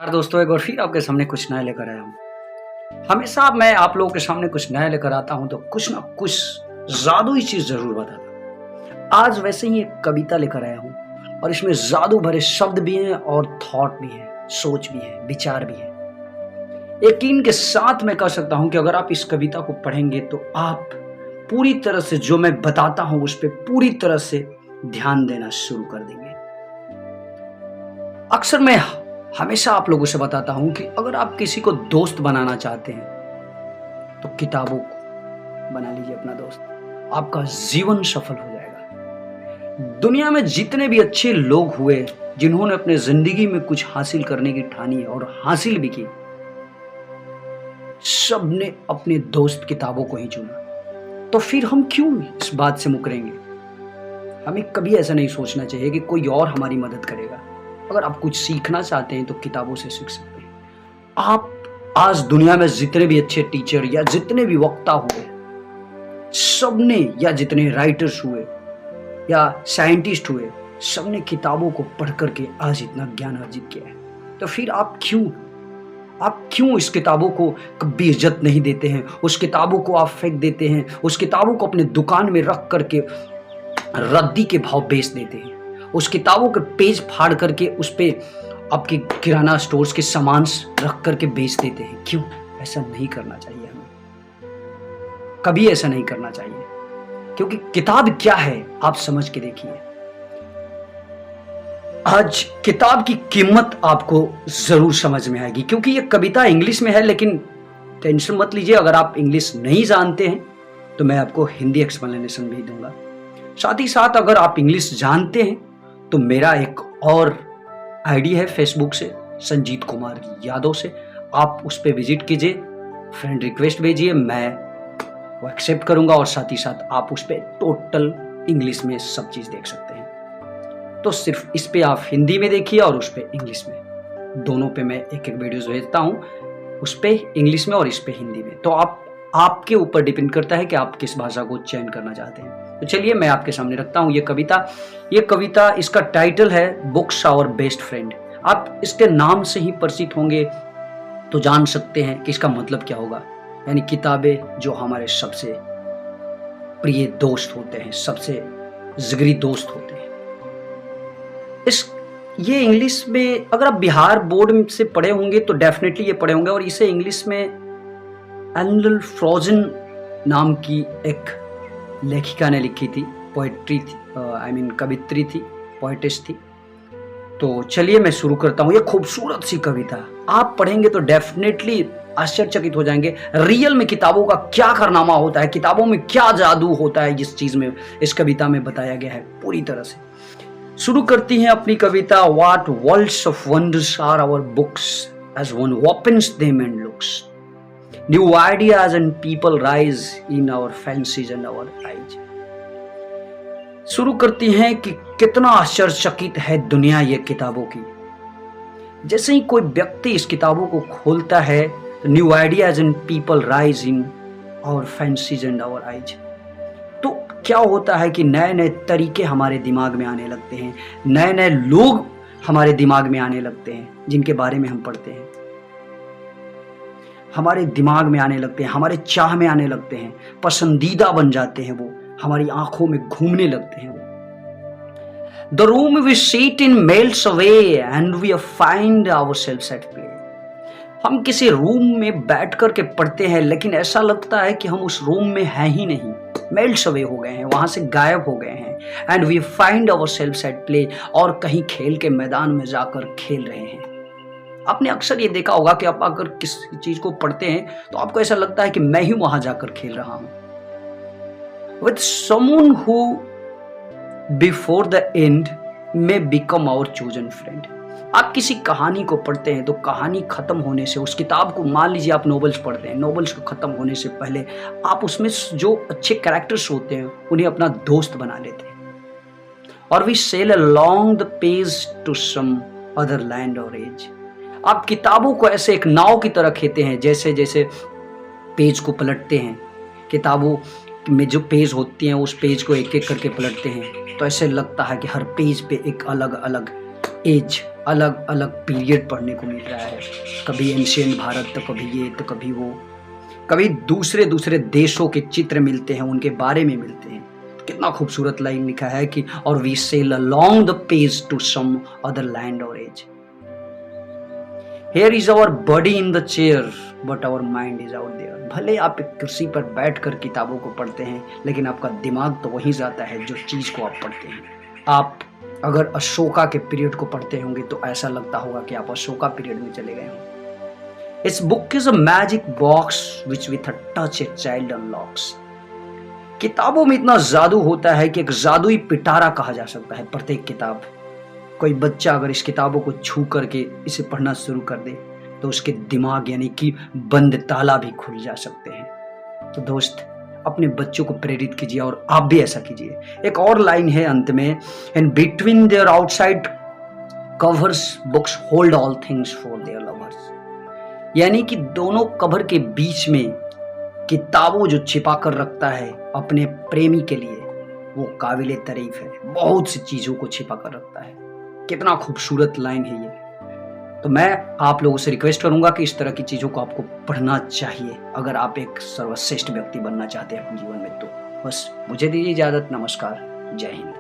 यार दोस्तों, एक बार फिर आपके सामने कुछ नया लेकर आया हूँ। हमेशा मैं आप लोगों के सामने कुछ नया लेकर आता हूँ तो कुछ ना कुछ जादुई चीज जरूर बताता हूँ। आज वैसे ही एक कविता लेकर आया हूँ और इसमें जादू भरे शब्द भी हैं और थॉट भी है, सोच भी है, विचार भी है। यकीन के साथ मैं कह सकता हूँ कि अगर आप इस कविता को पढ़ेंगे तो आप पूरी तरह से जो मैं बताता हूँ उस पर पूरी तरह से ध्यान देना शुरू कर देंगे। अक्सर मैं हमेशा आप लोगों से बताता हूं कि अगर आप किसी को दोस्त बनाना चाहते हैं तो किताबों को बना लीजिए अपना दोस्त, आपका जीवन सफल हो जाएगा। दुनिया में जितने भी अच्छे लोग हुए जिन्होंने अपने जिंदगी में कुछ हासिल करने की ठानी है और हासिल भी की, सबने अपने दोस्त किताबों को ही चुना। तो फिर हम क्यों इस बात से मुकरेंगे? हमें कभी ऐसा नहीं सोचना चाहिए कि कोई और हमारी मदद करेगा। अगर आप कुछ सीखना चाहते हैं तो किताबों से सीख सकते हैं। आप आज दुनिया में जितने भी अच्छे टीचर या जितने भी वक्ता हुए, सबने, या जितने राइटर्स हुए या साइंटिस्ट हुए, सबने किताबों को पढ़ करके आज इतना ज्ञान अर्जित किया है। तो फिर आप क्यों इस किताबों को कभी इज्जत नहीं देते हैं? उस किताबों को आप फेंक देते हैं, उस किताबों को अपने दुकान में रख करके रद्दी के भाव बेच देते हैं, उस किताबों के पेज फाड़ करके उस पे आपके किराना स्टोर्स के सामान रख करके बेच देते हैं। क्यों? ऐसा नहीं करना चाहिए हमें, कभी ऐसा नहीं करना चाहिए। क्योंकि किताब क्या है आप समझ के देखिए। आज किताब की कीमत आपको जरूर समझ में आएगी। क्योंकि ये कविता इंग्लिश में है, लेकिन टेंशन मत लीजिए, अगर आप इंग्लिश नहीं जानते हैं तो मैं आपको हिंदी एक्सप्लेनेशन भी दूंगा। साथ ही साथ अगर आप इंग्लिश जानते हैं तो मेरा एक और आईडी है फेसबुक से, संजीत कुमार यादव से, आप उस पर विजिट कीजिए, फ्रेंड रिक्वेस्ट भेजिए, मैं वो एक्सेप्ट करूंगा और साथ ही साथ आप उस पर टोटल इंग्लिश में सब चीज़ देख सकते हैं। तो सिर्फ इस पे आप हिंदी में देखिए और उस पर इंग्लिश में, दोनों पे मैं एक एक वीडियोस भेजता हूँ, उस पर इंग्लिश में और इस पे हिंदी में। तो आपके ऊपर डिपेंड करता है कि आप किस भाषा को चयन करना चाहते हैं। तो चलिए मैं आपके सामने रखता हूँ ये कविता। इसका टाइटल है बुक्स आवर बेस्ट फ्रेंड। आप इसके नाम से ही परिचित होंगे तो जान सकते हैं कि इसका मतलब क्या होगा। यानी किताबें जो हमारे सबसे प्रिय दोस्त होते हैं, सबसे जिगरी दोस्त होते हैं। ये इंग्लिश में अगर आप बिहार बोर्ड से पढ़े होंगे तो डेफिनेटली ये पढ़े होंगे, और इसे इंग्लिश में एनल फ्रोजन नाम की एक लेखिका ने लिखी थी, पोएट्री थी, कवित्री थी, पोएटिस थी। तो चलिए मैं शुरू करता हूँ। ये खूबसूरत सी कविता आप पढ़ेंगे तो डेफिनेटली आश्चर्यचकित हो जाएंगे। रियल में किताबों का क्या कारनामा होता है, किताबों में क्या जादू होता है, इस चीज में, इस कविता में बताया गया है पूरी तरह से। शुरू करती हैं अपनी कविता। What worlds of wonders are our books as one opens them and looks, new ideas and people rise in our fancies and our eyes. शुरू करती हैं कि कितना आश्चर्यचकित है दुनिया ये किताबों की। जैसे ही कोई व्यक्ति इस किताबों को खोलता है तो new ideas and people rise in our fancies and our eyes. तो क्या होता है कि नए नए तरीके हमारे दिमाग में आने लगते हैं, नए नए लोग हमारे दिमाग में आने लगते हैं जिनके बारे में हम पढ़ते हैं, हमारे दिमाग में आने लगते हैं, हमारे चाह में आने लगते हैं, पसंदीदा बन जाते हैं, वो हमारी आंखों में घूमने लगते हैं। The room we sit in melts away and we find ourselves at play. हम किसी रूम में बैठ करके पढ़ते हैं लेकिन ऐसा लगता है कि हम उस रूम में हैं ही नहीं, मेल्ट्स अवे हो गए हैं, वहां से गायब हो गए हैं। And we find ourselves at play, और कहीं खेल के मैदान में जाकर खेल रहे हैं। आपने अक्सर ये देखा होगा कि आप अगर किसी चीज को पढ़ते हैं तो आपको ऐसा लगता है कि मैं ही वहां जाकर खेल रहा हूं। With someone who before the end may become our chosen friend. आप किसी कहानी को पढ़ते हैं तो कहानी खत्म होने से, उस किताब को, मान लीजिए आप नॉवेल्स पढ़ते हैं, नॉवेल्स को खत्म होने से पहले आप उसमें जो अच्छे कैरेक्टर्स होते हैं उन्हें अपना दोस्त बना लेते हैं। और we sail along the page to some other land or age. आप किताबों को ऐसे एक नाव की तरह खेते हैं, जैसे जैसे पेज को पलटते हैं, किताबों में जो पेज होती हैं उस पेज को एक एक करके पलटते हैं तो ऐसे लगता है कि हर पेज पे एक अलग अलग एज अलग अलग पीरियड पढ़ने को मिल रहा है, कभी एंशिएंट भारत तो कभी ये तो कभी वो, कभी दूसरे दूसरे देशों के चित्र मिलते हैं, उनके बारे में मिलते हैं। कितना खूबसूरत लाइन लिखा है कि और we sail along the page to some other land or age. Here is our body in the chair, but our mind is out there. भले आप एक कुर्सी पर बैठकर किताबों को पढ़ते हैं, लेकिन आपका दिमाग तो वहीं जाता है जो चीज को आप पढ़ते हैं। आप अगर अशोका के पीरियड को पढ़ते होंगे तो ऐसा लगता होगा कि आप अशोका पीरियड में चले गए हों। इस book is a magic box which with a touch a child unlocks. किताबों में इतना जादू होता है कि एक जादुई पिटारा कहा जा सकता है प्रत्येक किताब। कोई बच्चा अगर इस किताबों को छू करके इसे पढ़ना शुरू कर दे तो उसके दिमाग यानी कि बंद ताला भी खुल जा सकते हैं। तो दोस्त, अपने बच्चों को प्रेरित कीजिए और आप भी ऐसा कीजिए। एक और लाइन है अंत में, and between their outside covers books hold all things for their lovers. यानी कि दोनों कवर के बीच में किताबों जो छिपा कर रखता है अपने प्रेमी के लिए, वो काबिले तारीफ है। बहुत सी चीजों को छिपा कर रखता है। कितना खूबसूरत लाइन है ये। तो मैं आप लोगों से रिक्वेस्ट करूंगा कि इस तरह की चीजों को आपको पढ़ना चाहिए अगर आप एक सर्वश्रेष्ठ व्यक्ति बनना चाहते हैं अपने जीवन में। तो बस मुझे दीजिए इजाजत। नमस्कार, जय हिंद।